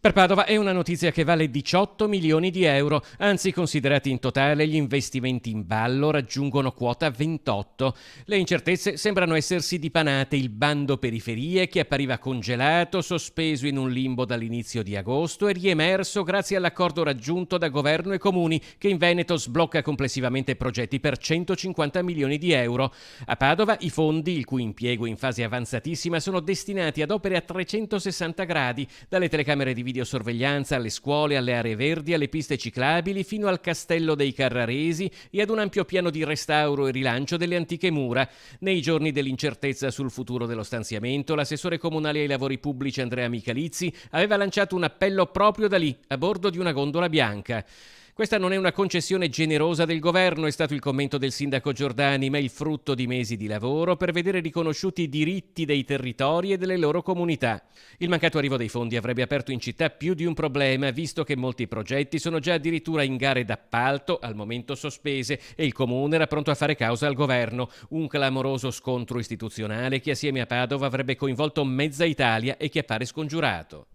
Per Padova è una notizia che vale 18 milioni di euro, anzi considerati in totale gli investimenti in ballo raggiungono quota 28. Le incertezze sembrano essersi dipanate. Il bando periferie, che appariva congelato, sospeso in un limbo dall'inizio di agosto, è riemerso grazie all'accordo raggiunto da governo e comuni, che in Veneto sblocca complessivamente progetti per 150 milioni di euro. A Padova i fondi, il cui impiego in fase avanzatissima, sono destinati ad opere a 360 gradi, dalle telecamere di videosorveglianza alle scuole, alle aree verdi, alle piste ciclabili, fino al castello dei Carraresi e ad un ampio piano di restauro e rilancio delle antiche mura. Nei giorni dell'incertezza sul futuro dello stanziamento, l'assessore comunale ai lavori pubblici Andrea Michalizzi aveva lanciato un appello proprio da lì, a bordo di una gondola bianca. Questa non è una concessione generosa del governo, è stato il commento del sindaco Giordani, ma il frutto di mesi di lavoro per vedere riconosciuti i diritti dei territori e delle loro comunità. Il mancato arrivo dei fondi avrebbe aperto in città più di un problema, visto che molti progetti sono già addirittura in gare d'appalto, al momento sospese, e il comune era pronto a fare causa al governo. Un clamoroso scontro istituzionale che assieme a Padova avrebbe coinvolto mezza Italia e che appare scongiurato.